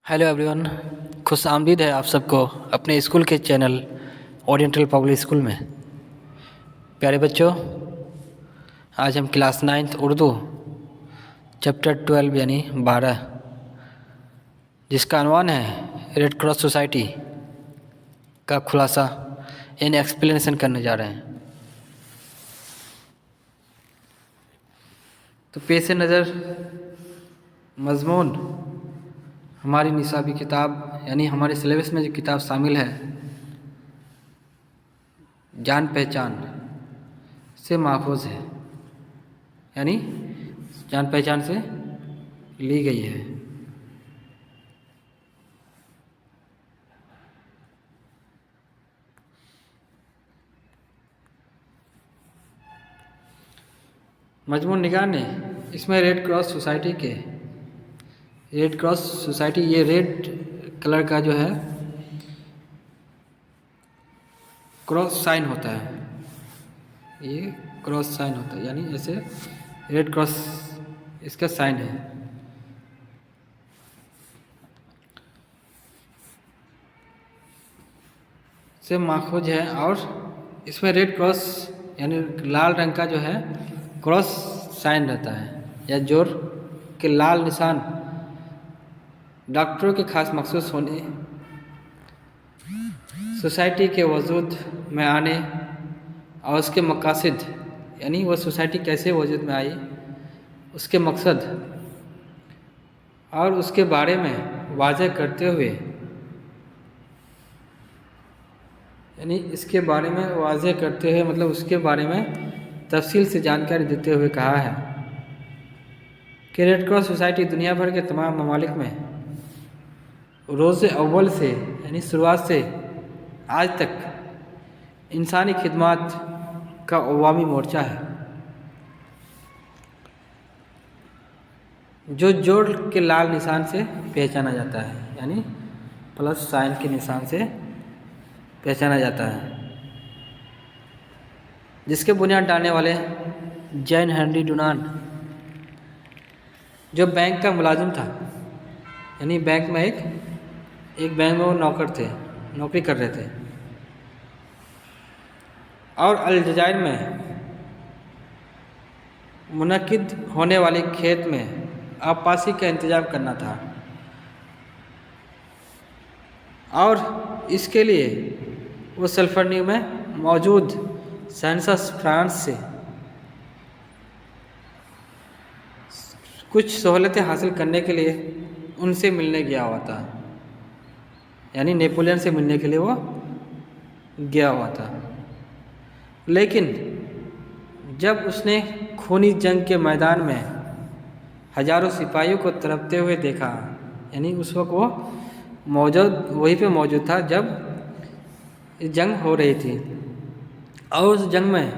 Hello everyone, खुश आमदीद है आप सबको अपने स्कूल के चैनल ओरिएंटल पब्लिक स्कूल में। प्यारे बच्चों, आज हम क्लास 9th उर्दू चैप्टर 12 यानी 12 जिसका अनुमान है रेड क्रॉस सोसाइटी का खुलासा इन एक्सप्लेनेशन करने जा रहे हैं। तो पेश नज़र मज़मून हमारी निसाबी किताब यानी हमारे सिलेबस में जो किताब शामिल है जान पहचान से माखूज है, यानी जान पहचान से ली गई है। मजमून निगाह ने इसमें रेड क्रॉस सोसाइटी ये रेड कलर का जो है क्रॉस साइन होता है, ये क्रॉस साइन होता है, यानी ऐसे रेड क्रॉस इसका साइन है। से माखूज है और इसमें रेड क्रॉस यानी लाल रंग का जो है क्रॉस साइन रहता है या जोर के लाल निशान डॉक्टरों के खास मखसूस होने, सोसाइटी के वजूद में आने और उसके मकासद यानी वह सोसाइटी कैसे वजूद में आई, उसके मकसद और उसके बारे में वाज़ह करते हुए, यानी इसके बारे में वाज़ह करते हुए मतलब उसके बारे में तफसील से जानकारी देते हुए कहा है कि रेड क्रॉस सोसाइटी दुनिया भर के तमाम ममालिक में रोज़ अव्वल से यानी शुरुआत से आज तक इंसानी खिदमत का अवामी मोर्चा है, जो जोड़ के लाल निशान से पहचाना जाता है, यानी प्लस साइन के निशान से पहचाना जाता है, जिसके बुनियाद डालने वाले जैन हेनरी डुनान जो बैंक का मुलाजिम था, यानी बैंक में एक बैंक में वो नौकरी कर रहे थे और अलजायर में मुनक्किद होने वाले खेत में आबपासी का इंतज़ाम करना था और इसके लिए वो सल्फरनी में मौजूद सेंसस फ्रांस से कुछ सहूलतें हासिल करने के लिए उनसे मिलने गया हुआ था, यानी नेपोलियन से मिलने के लिए वो गया हुआ था। लेकिन जब उसने खूनी जंग के मैदान में हजारों सिपाहियों को तड़पते हुए देखा, यानी उस वक्त वो वहीं पे मौजूद था जब जंग हो रही थी और उस जंग में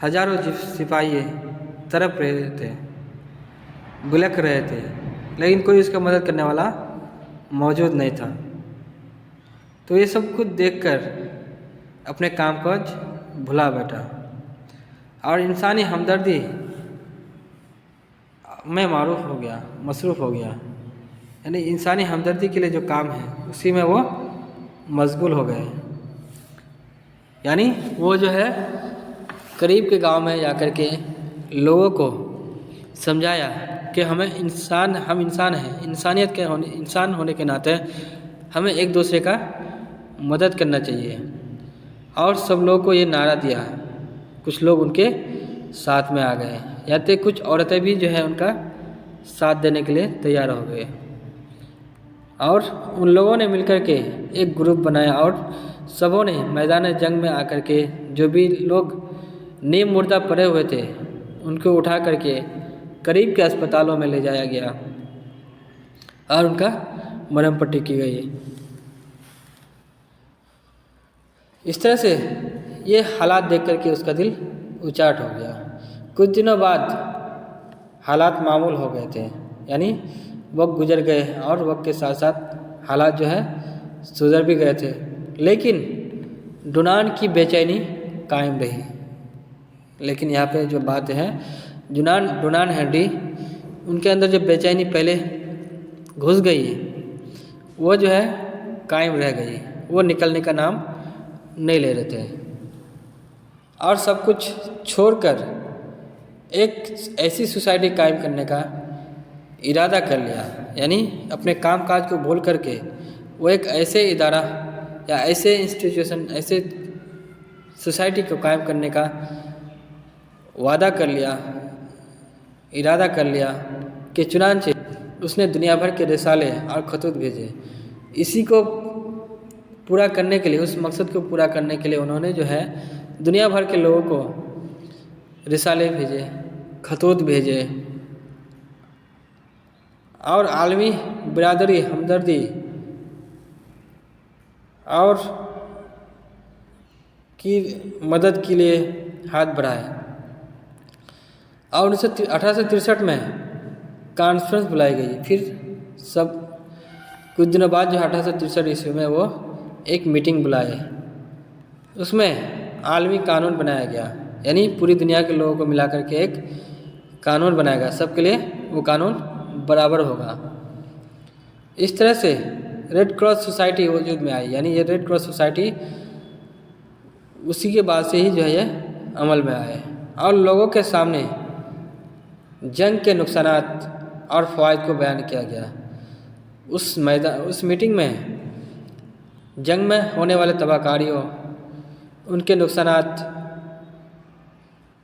हजारों सिपाही तड़प रहे थे, बिलख रहे थे, लेकिन कोई उसका मदद करने वाला मौजूद नहीं था। तो ये सब कुछ देखकर अपने कामकाज भुला बैठा और इंसानी हमदर्दी में मसरूफ़ हो गया, यानी इंसानी हमदर्दी के लिए जो काम है उसी में वो मशगूल हो गए। यानी वो जो है करीब के गांव में जाकर के लोगों को समझाया कि हम इंसान हैं, इंसान होने के नाते हमें एक दूसरे का मदद करना चाहिए। और सब लोगों को ये नारा दिया, कुछ लोग उनके साथ में आ गए, या तो कुछ औरतें भी जो है उनका साथ देने के लिए तैयार हो गए और उन लोगों ने मिलकर के एक ग्रुप बनाया और सबों ने मैदान जंग में आकर के जो भी लोग नीम मुर्दा पड़े हुए थे उनको उठा करके करीब के अस्पतालों में ले जाया गया और उनका मरहम पट्टी की गई। इस तरह से ये हालात देख करके उसका दिल उचाट हो गया। कुछ दिनों बाद हालात मामूल हो गए थे, यानी वक्त गुजर गए और वक्त के साथ साथ हालात जो है सुधर भी गए थे, लेकिन डुनान की बेचैनी कायम रही। लेकिन यहाँ पे जो बात है डुनान हेनरी उनके अंदर जो बेचैनी पहले घुस गई वो जो है कायम रह गई, वो निकलने का नाम नहीं ले रहे थे और सब कुछ छोड़कर एक ऐसी सोसाइटी कायम करने का इरादा कर लिया। यानी अपने काम काज को भूल करके वो एक ऐसे इदारा या ऐसे इंस्टीट्यूशन, ऐसे सोसाइटी को कायम करने का वादा कर लिया, इरादा कर लिया कि चुनांचे उसने दुनिया भर के रिसाले और खतूत भेजे। इसी को पूरा करने के लिए, उस मकसद को पूरा करने के लिए उन्होंने जो है दुनिया भर के लोगों को रिसाले भेजे, खतूत भेजे और आलमी बिरादरी हमदर्दी और की मदद के लिए हाथ बढ़ाए। और 1863 में कॉन्फ्रेंस बुलाई गई। फिर सब कुछ दिनों बाद जो 1863 ईस्वी में वो एक मीटिंग बुलाए, उसमें आलमी कानून बनाया गया। यानी पूरी दुनिया के लोगों को मिला करके एक कानून बनाया गया, सबके लिए वो कानून बराबर होगा। इस तरह से रेड क्रॉस सोसाइटी वजूद में आई। यानी ये रेड क्रॉस सोसाइटी उसी के बाद से ही जो है ये अमल में आए और लोगों के सामने जंग के नुकसानात और फ़वाइद को बयान किया गया। उस मीटिंग में जंग में होने वाले तबाहकारियों, उनके नुकसानात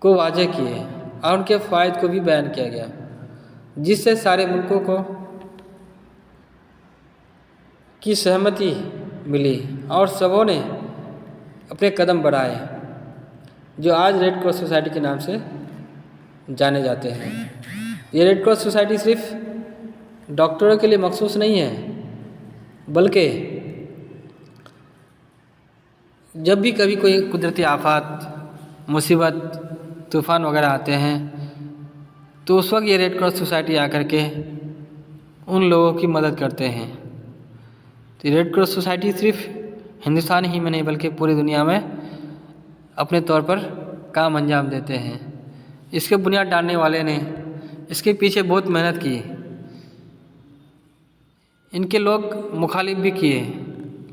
को वाज़ेह किए और उनके फ़वाइद को भी बयान किया गया, जिससे सारे मुल्कों को की सहमति मिली और सबों ने अपने कदम बढ़ाए, जो आज रेड क्रॉस सोसाइटी के नाम से जाने जाते हैं। ये रेड क्रॉस सोसाइटी सिर्फ डॉक्टरों के लिए मखसूस नहीं है, बल्कि जब भी कभी कोई कुदरती आफत, मुसीबत, तूफ़ान वगैरह आते हैं तो उस वक्त ये रेड क्रॉस सोसाइटी आकर के उन लोगों की मदद करते हैं। तो रेड क्रॉस सोसाइटी सिर्फ हिंदुस्तान ही में नहीं बल्कि पूरी दुनिया में अपने तौर पर काम अंजाम देते हैं। इसके बुनियाद डालने वाले ने इसके पीछे बहुत मेहनत की, इनके लोग मुखालिफ भी किए,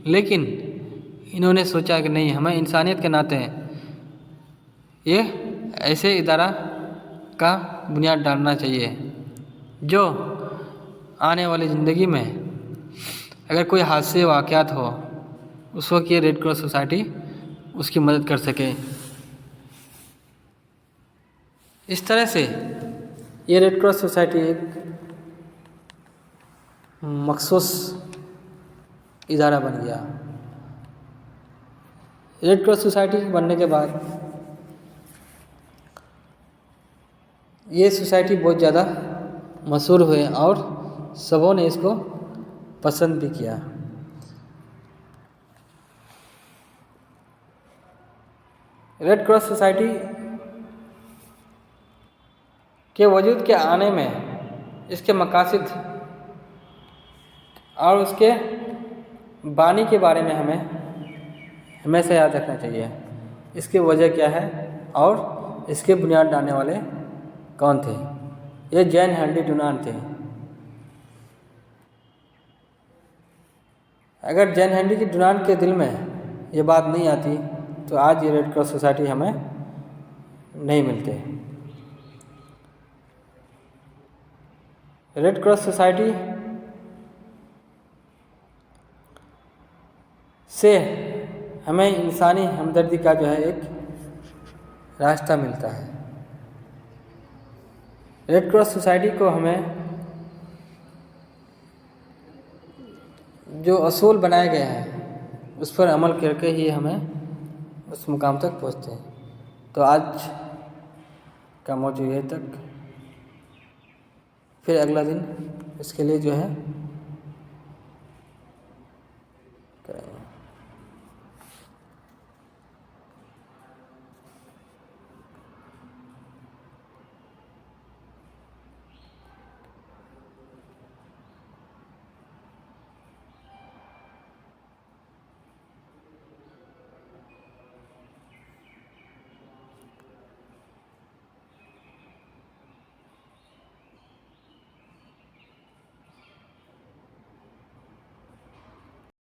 लेकिन इन्होंने सोचा कि नहीं, हमें इंसानियत के नाते ये ऐसे इदारा का बुनियाद डालना चाहिए जो आने वाली ज़िंदगी में अगर कोई हादसे वाक़यात हो उस वक्त ये रेड क्रॉस सोसाइटी उसकी मदद कर सके। इस तरह से ये रेड क्रॉस सोसाइटी एक मखसूस इदारा बन गया। रेड क्रॉस सोसाइटी बनने के बाद ये सोसाइटी बहुत ज़्यादा मशहूर हुए और सबों ने इसको पसंद भी किया। रेड क्रॉस सोसाइटी के वजूद के आने में इसके मकासद और उसके बानी के बारे में हमें हमेशा याद रखना चाहिए। इसकी वजह क्या है और इसके बुनियाद डालने वाले कौन थे। ये जैन हेनरी डुनान्ट थे। अगर जैन हेनरी डुनान्ट के दिल में ये बात नहीं आती तो आज ये रेड क्रॉस सोसाइटी हमें नहीं मिलते। रेड क्रॉस सोसाइटी से हमें इंसानी हमदर्दी का जो है एक रास्ता मिलता है। रेड क्रॉस सोसाइटी को हमें जो असूल बनाए गए हैं उस पर अमल करके ही हमें उस मुकाम तक पहुँचते हैं। तो आज का मौजू यहीं तक, फिर अगला दिन इसके लिए जो है